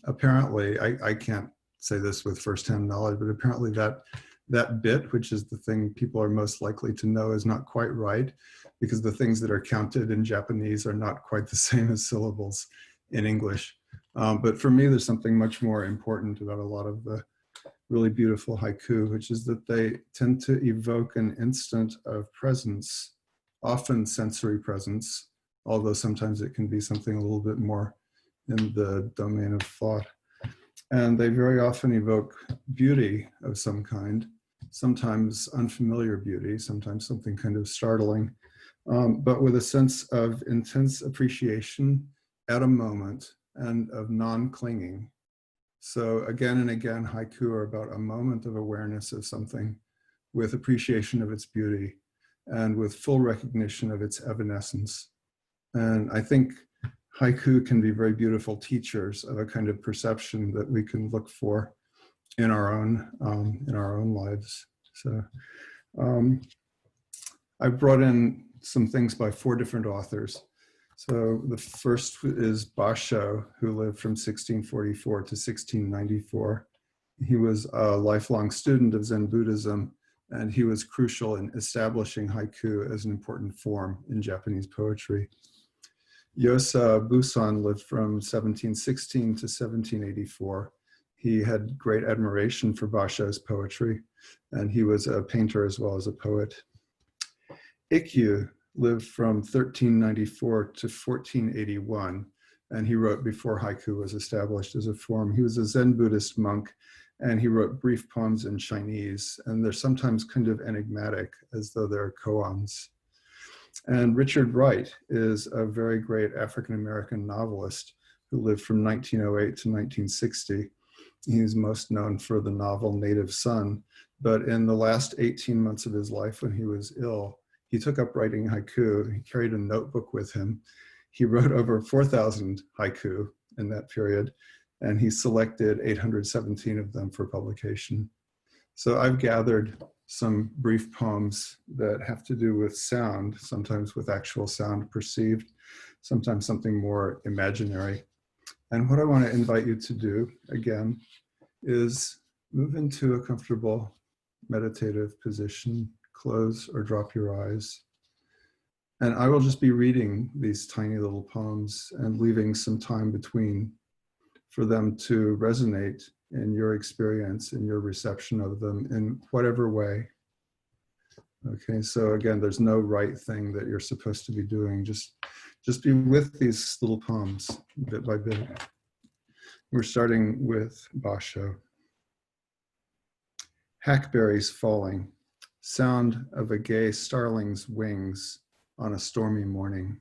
B: Apparently, I can't say this with firsthand knowledge, but apparently that bit, which is the thing people are most likely to know, is not quite right, because the things that are counted in Japanese are not quite the same as syllables in English. But for me, there's something much more important about a lot of the really beautiful haiku, which is that they tend to evoke an instant of presence, often sensory presence, although sometimes it can be something a little bit more in the domain of thought. And they very often evoke beauty of some kind, sometimes unfamiliar beauty, sometimes something kind of startling, but with a sense of intense appreciation at a moment and of non-clinging. So again and again, haiku are about a moment of awareness of something with appreciation of its beauty and with full recognition of its evanescence. And I think haiku can be very beautiful teachers of a kind of perception that we can look for in our own lives. So I've brought in some things by 4 different authors. So the first is Basho, who lived from 1644 to 1694. He was a lifelong student of Zen Buddhism, and he was crucial in establishing haiku as an important form in Japanese poetry. Yosa Busan lived from 1716 to 1784. He had great admiration for Basho's poetry, and he was a painter as well as a poet. Ikkyu lived from 1394 to 1481, and he wrote before haiku was established as a form. He was a Zen Buddhist monk, and he wrote brief poems in Chinese, and they're sometimes kind of enigmatic, as though they're koans. And Richard Wright is a very great African-American novelist who lived from 1908 to 1960. He's most known for the novel Native Son, but in the last 18 months of his life when he was ill, he took up writing haiku. He carried a notebook with him. He wrote over 4,000 haiku in that period, and he selected 817 of them for publication. So I've gathered some brief poems that have to do with sound, sometimes with actual sound perceived, sometimes something more imaginary. And what I want to invite you to do, again, is move into a comfortable meditative position, close or drop your eyes. And I will just be reading these tiny little poems and leaving some time between for them to resonate in your experience, in your reception of them in whatever way. Okay, so again, there's no right thing that you're supposed to be doing. Just be with these little poems bit by bit. We're starting with Basho. Hackberries falling, sound of a gay starling's wings on a stormy morning.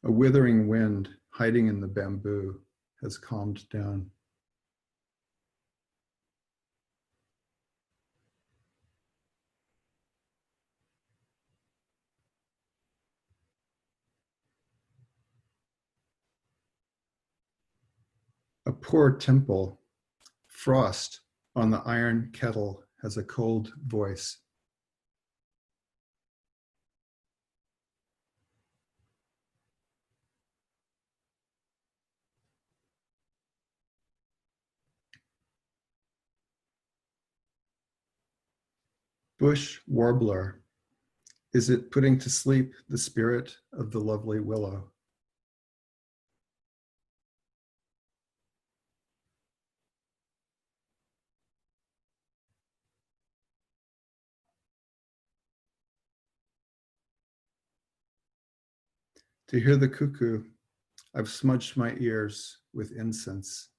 B: A withering wind hiding in the bamboo has calmed down. A poor temple, frost on the iron kettle has a cold voice. Bush warbler, is it putting to sleep the spirit of the lovely willow? To hear the cuckoo, I've smudged my ears with incense.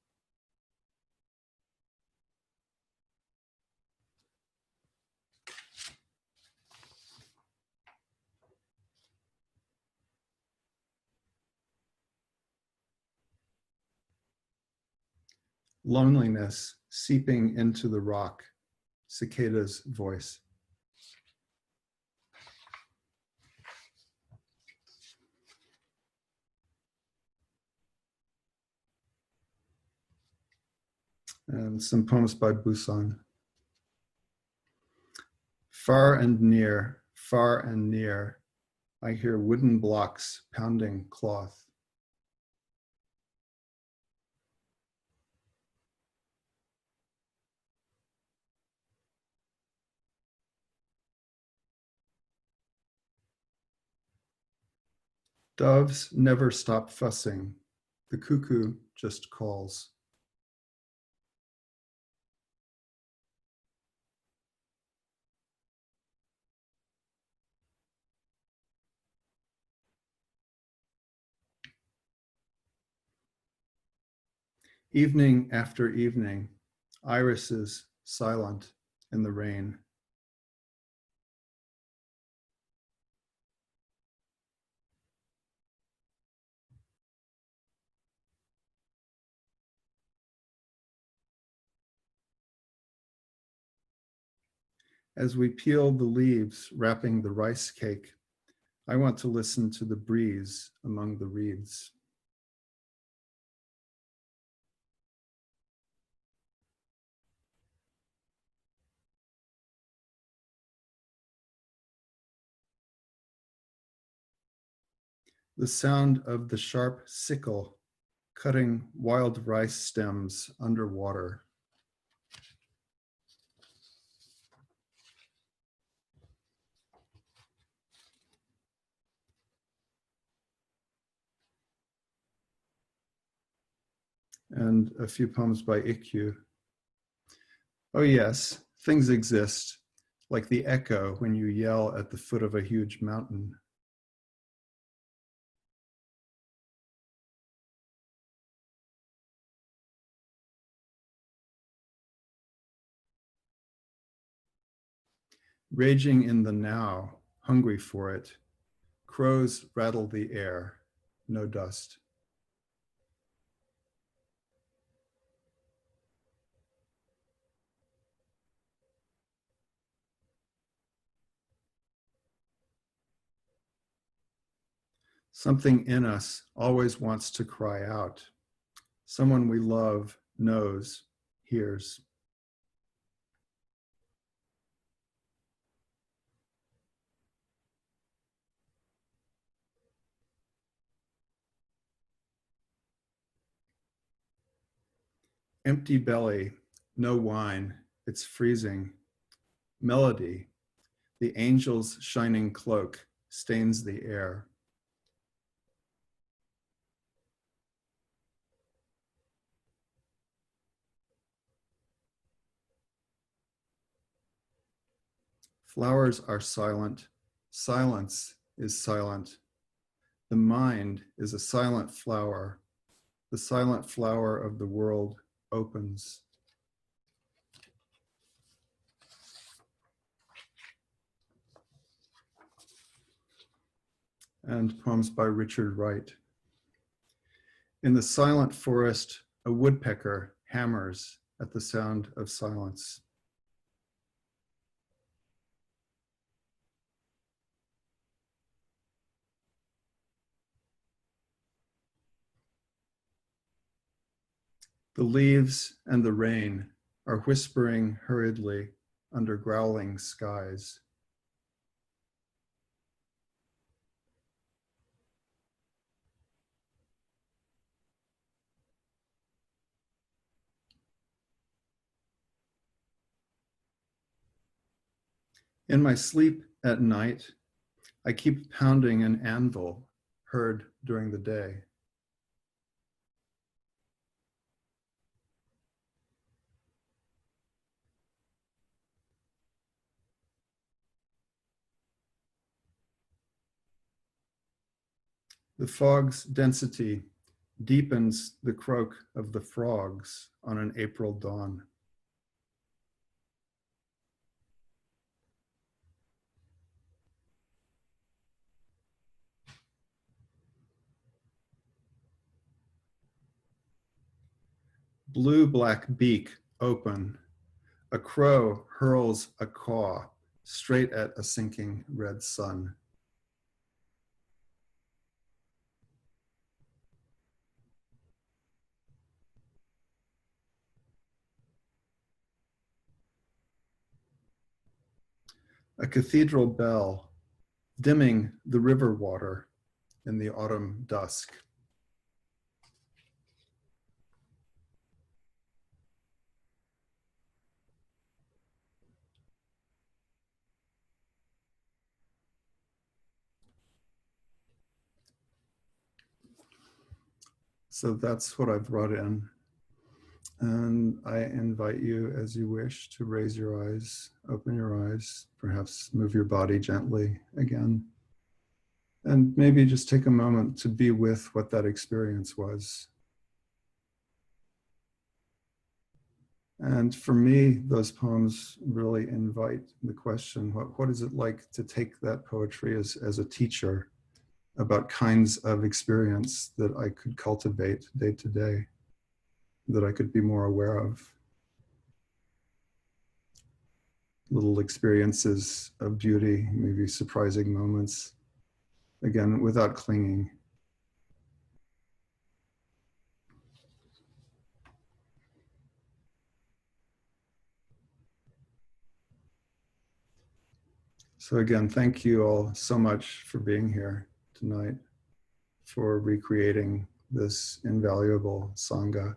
B: Loneliness seeping into the rock, cicada's voice. And some poems by Busan. Far and near, I hear wooden blocks pounding cloth. Doves never stop fussing. The cuckoo just calls. Evening after evening, irises silent in the rain. As we peel the leaves wrapping the rice cake, I want to listen to the breeze among the reeds. The sound of the sharp sickle cutting wild rice stems underwater. and a few poems by Ikkyu. Oh yes, things exist, like the echo when you yell at the foot of a huge mountain. Raging in the now, hungry for it, crows rattle the air, no dust. Something in us always wants to cry out. Someone we love knows, hears. Empty belly, no wine, it's freezing. Melody, the angel's shining cloak, stains the air. Flowers are silent. Silence is silent. The mind is a silent flower. The silent flower of the world opens. And poems by Richard Wright. In the silent forest, a woodpecker hammers at the sound of silence. The leaves and the rain are whispering hurriedly under growling skies. In my sleep at night, I keep pounding an anvil heard during the day. The fog's density deepens the croak of the frogs on an April dawn. Blue-black beak open, a crow hurls a caw straight at a sinking red sun. A cathedral bell dimming the river water in the autumn dusk. So that's what I've brought in. And I invite you, as you wish, to raise your eyes, open your eyes, perhaps move your body gently again. And maybe just take a moment to be with what that experience was. And for me, those poems really invite the question, what is it like to take that poetry as a teacher about kinds of experience that I could cultivate day to day, that I could be more aware of? Little experiences of beauty, maybe surprising moments, again, without clinging. So again, thank you all so much for being here tonight, for recreating this invaluable Sangha.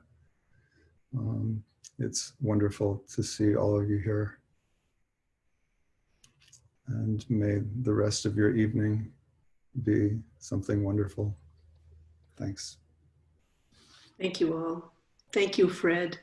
B: It's wonderful to see all of you here. And may the rest of your evening be something wonderful. Thanks.
A: Thank you all. Thank you, Fred.